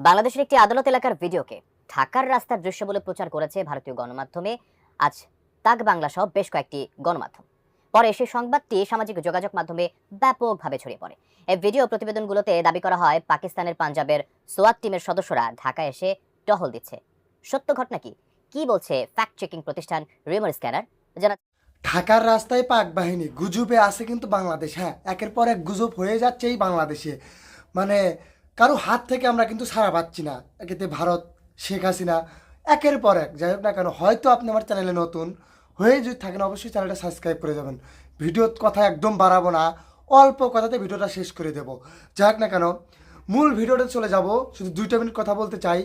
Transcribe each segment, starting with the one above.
বাংলাদেশের একটি আদালত এলাকার ভিডিওকে ঢাকার রাস্তার দৃশ্য বলে প্রচার করেছে ভারতীয় গণমাধ্যমে আজ তাক বাংলা সহ বেশ কয়েকটি গণমাধ্যম। পরে সেই সংবাদটি সামাজিক যোগাযোগ মাধ্যমে ব্যাপকভাবে ছড়িয়ে পড়ে। এই ভিডিও প্রতিবেদনগুলোতে দাবি করা হয় পাকিস্তানের পাঞ্জাবের সোয়াত টিমের সদস্যরা ঢাকায় এসে টহল দিচ্ছে। সত্য ঘটনা কি বলছে ফ্যাক্ট চেকিং প্রতিষ্ঠান রিউমার স্ক্যানার? জানা ঢাকার রাস্তায় পাক বাহিনী গুজবে আছে কিন্তু বাংলাদেশ, হ্যাঁ, একের পর এক গুজব হয়ে যাচ্ছে এই বাংলাদেশে। মানে কারো হাত থেকে আমরা কিন্তু ছাড়া পাচ্ছি না। একেতে ভারত, শেখ হাসিনা, একের পর এক। যাই হোক না কেন, হয়তো আপনি আমার চ্যানেলে নতুন হয়ে যদি থাকেন অবশ্যই চ্যানেলটা সাবস্ক্রাইব করে যাবেন। ভিডিওর কথা একদম বাড়াবো না, অল্প কথাতে ভিডিওটা শেষ করে দেবো। যাই হোক না কেন, মূল ভিডিওতে চলে যাব। শুধু 2 মিনিট কথা বলতে চাই।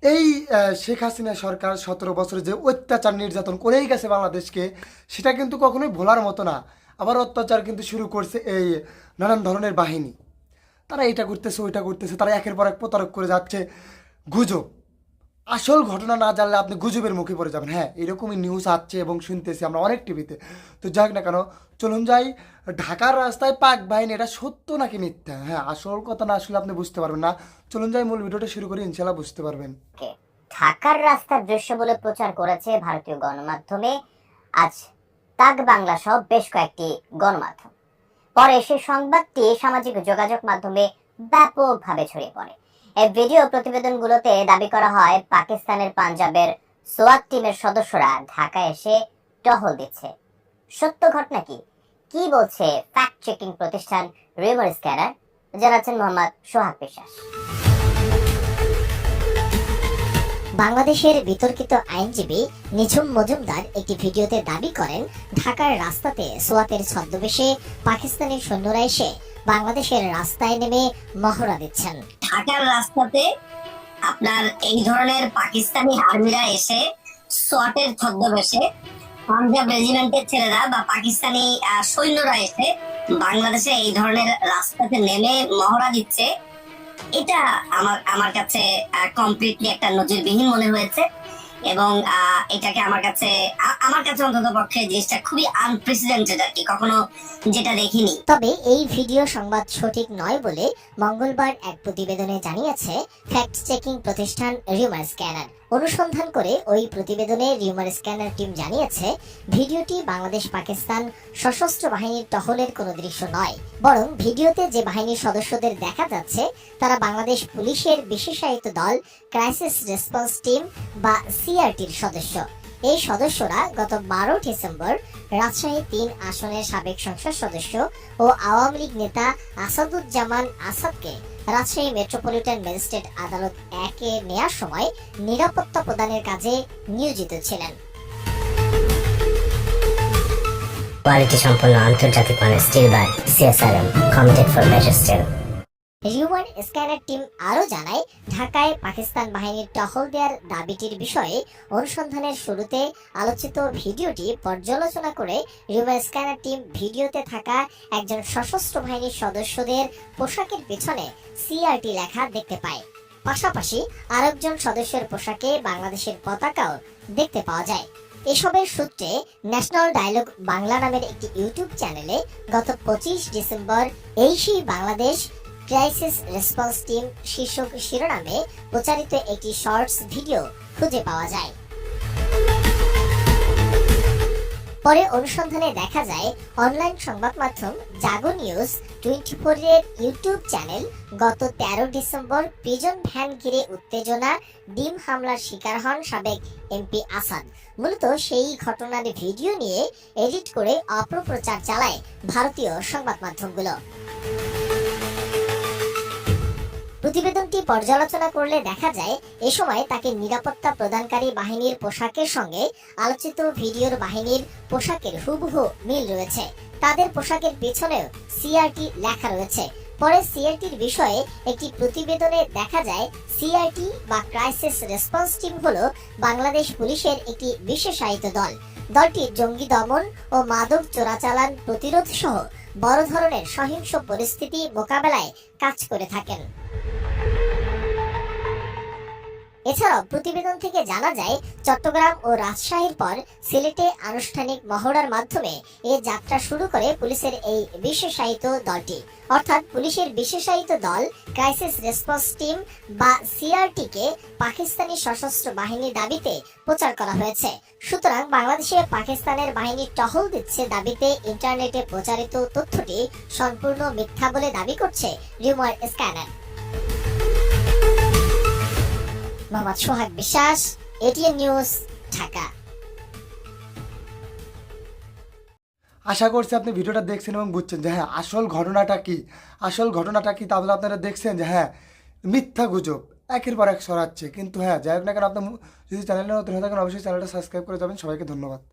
এই শেখ হাসিনা সরকার 17 বছরে যে অত্যাচার নির্যাতন করেই গেছে বাংলাদেশকে, সেটা কিন্তু কখনোই ভোলার মতো না। আবার অত্যাচার কিন্তু শুরু করছে এই নানান ধরনের বাহিনী। তারা এটা করতেছে, ওইটা করতেছে, তারা একের পর এক প্রতারক করে যাচ্ছে। গুজব, আসল ঘটনা না জানলে আপনি গুজবের মুখে পড়ে যাবেন। হ্যাঁ, এরকমই নিউজ আসছে এবং শুনতেছি আমরা অনেক টিভিতে। তো যাক না কেন, চলুন যাই। ঢাকার রাস্তায় পাক বাহিনী, এটা সত্য নাকি মিথ্যা? হ্যাঁ, আসল কথা না আসলে আপনি বুঝতে পারবেন না। চলুন যাই, মূল ভিডিওটা শুরু করি, ইনশাল্লাহ বুঝতে পারবেন। ঢাকার রাস্তার দৃশ্য বলে প্রচার করেছে ভারতীয় গণমাধ্যমে আজ তাক বাংলা সহ বেশ কয়েকটি গণমাধ্যম। পরে সেই সংবাদটি সামাজিক যোগাযোগ মাধ্যমে ব্যাপকভাবে ছড়িয়ে পড়ে। এই ভিডিও প্রতিবেদনগুলোতে দাবি করা হয় পাকিস্তানের পাঞ্জাবের সোয়াত টিমের সদস্যরা ঢাকায় এসে টহল দিচ্ছে। সত্য ঘটনা কি বলছে ফ্যাক্ট চেকিং প্রতিষ্ঠান রিউমার স্ক্যানার? জানাচ্ছেন মোহাম্মদ সোহাগ বিশ্বাস। বাংলাদেশের বিতর্কিত আইনজীবী নিঝুম মজুমদার একটি ভিডিওতে দাবি করেন ঢাকার রাস্তাতে সোয়াতের ছদ্মবেশে পাকিস্তানি সৈন্যরা এসে বাংলাদেশের রাস্তায় নেমে মহড়া দিচ্ছেন। ঢাকার রাস্তাতে আপনার এই ধরনের পাকিস্তানি আর্মিরা এসে সোয়াটের ছদ্মবেশে, পাঞ্জাব রেজিমেন্টের ছেলেরা বা পাকিস্তানি সৈন্যরা এসে বাংলাদেশে এই ধরনের রাস্তাতে নেমে মহড়া দিচ্ছে, এটা আমার কাছে কমপ্লিটলি একটা নজিরবিহীন মনে হয়েছে। এবং এটাকে আমার কাছে অন্তত পক্ষে জিনিসটা খুবই আনপ্রেসিডেন্টেড আর কি, কখনো যেটা দেখিনি। তবে এই ভিডিও সংবাদ সঠিক নয় বলে মঙ্গলবার এক প্রতিবেদনে জানিয়েছে ফ্যাক্ট চেকিং প্রতিষ্ঠান রিউমার স্ক্যানার। অনুসন্ধান করে ওই প্রতিবেদনে রিউমার স্ক্যানার টিম জানিয়েছে ভিডিওটি বাংলাদেশ পাকিস্তান সশস্ত্র বাহিনীর টহলের কোনো দৃশ্য নয়, বরং ভিডিওতে যে বাহিনীর সদস্যদের দেখা যাচ্ছে তারা বাংলাদেশ পুলিশের বিশেষায়িত দল ক্রাইসিস রেসপন্স টিম বা সিআরটির সদস্য। এই সদস্যরা গত 12 ডিসেম্বর রাজশাহী 3 আসনের সাবেক সংসদ সদস্য ও আওয়ামী লীগ নেতা আসাদুজ্জামান আসাদকে রাজশাহী মেট্রোপলিটন ম্যাজিস্ট্রেট আদালত 1-এ নেয়ার সময় নিরাপত্তা প্রদানের কাজে নিয়োজিত ছিলেন। কোয়ালিটি সম্পন্ন আন্তর্জাতিক মানের steel by CSRM, committed for better steel. Rumour scanner team আরও জানায়, ঢাকায় পাকিস্তান বাহিনীর টহল দেওয়ার দাবিটির বিষয়ে অনুসন্ধানের শুরুতে আলোচিত ভিডিওটি পর্যালোচনা করে রিউমার স্ক্যানার টিম ভিডিওতে থাকা একজন সশস্ত্র বাহিনীর সদস্যদের পোশাকের পেছনে সিআরটি লেখা দেখতে পায়। পাশাপাশি আরেকজন সদস্যের পোশাকে বাংলাদেশের পতাকাও দেখতে পাওয়া যায়। এসবের সূত্রে ন্যাশনাল ডায়ালগ বাংলা নামের একটি ইউটিউব চ্যানেলে গত 25 ডিসেম্বর এই সেই বাংলাদেশ ক্রাইসিস রেসপন্স টিম শীর্ষক শিরোনামে প্রচারিত একটি শর্টস ভিডিও খুঁজে পাওয়া যায়। পরে অনুসন্ধানে দেখা যায় অনলাইন সংবাদ মাধ্যম জাগো নিউজ 24 এর ইউটিউব চ্যানেল গত 13 ডিসেম্বর প্রিজন ভ্যান ঘিরে উত্তেজনা, ডিম হামলার শিকার হন সাবেক এমপি আসাদ। মূলত সেই ঘটনার ভিডিও নিয়ে এডিট করে অপপ্রচার চালায় ভারতীয় সংবাদ মাধ্যমগুলো। প্রতিবেদনটি পর্যালোচনা করলে দেখা যায় এ সময় তাকে নিরাপত্তা প্রদানকারী বাহিনীর পোশাকের সঙ্গে আলোচিত ভিডিওর বাহিনীর পোশাকের হুবহু মিল রয়েছে। তাদের পোশাকের পেছনেও সিআরটি লেখা রয়েছে। পরে সিআরটির বিষয়ে একটি প্রতিবেদনে দেখা যায় সিআরটি বা ক্রাইসিস রেসপন্স টিম হলো বাংলাদেশ পুলিশের একটি বিশেষায়িত দল। দলটি জঙ্গি দমন ও মাদক চোরাচালান প্রতিরোধ সহ বড় ধরনের সহিংস পরিস্থিতি মোকাবেলায় কাজ করে থাকেন। এছাড়াও প্রতিবেদন থেকে জানা যায় চট্টগ্রাম ও রাজশাহীর পর সিলেটে আনুষ্ঠানিক মহড়ার মাধ্যমে এ যাত্রা শুরু করে পুলিশের এই বিশেষায়িত দলটি। অর্থাৎ পুলিশের বিশেষায়িত দল ক্রাইসিস রেসপন্স টিম বা সিআরটিকে পাকিস্তানি সশস্ত্র বাহিনীর দাবিতে প্রচার করা হয়েছে। সুতরাং বাংলাদেশে পাকিস্তানের বাহিনী টহল দিচ্ছে দাবিতে ইন্টারনেটে প্রচারিত তথ্যটি সম্পূর্ণ মিথ্যা বলে দাবি করছে রিউমার স্ক্যানার। মোহাম্মদ সোহাগ বিশ্বাস, এটিএন নিউজ, ঢাকা। আশা করছি আপনি ভিডিওটা দেখছেন এবং বুঝছেন যে হ্যাঁ আসল ঘটনাটা কি তাহলে আপনারা দেখছেন যে হ্যাঁ মিথ্যা গুজব একের পর এক ছড়াচ্ছে। কিন্তু হ্যাঁ যাই হোক না কেন, আপনি যদি চ্যানেলে নতুন হয়ে থাকেন অবশ্যই চ্যানেলটা সাবস্ক্রাইব করে যাবেন। সবাইকে ধন্যবাদ।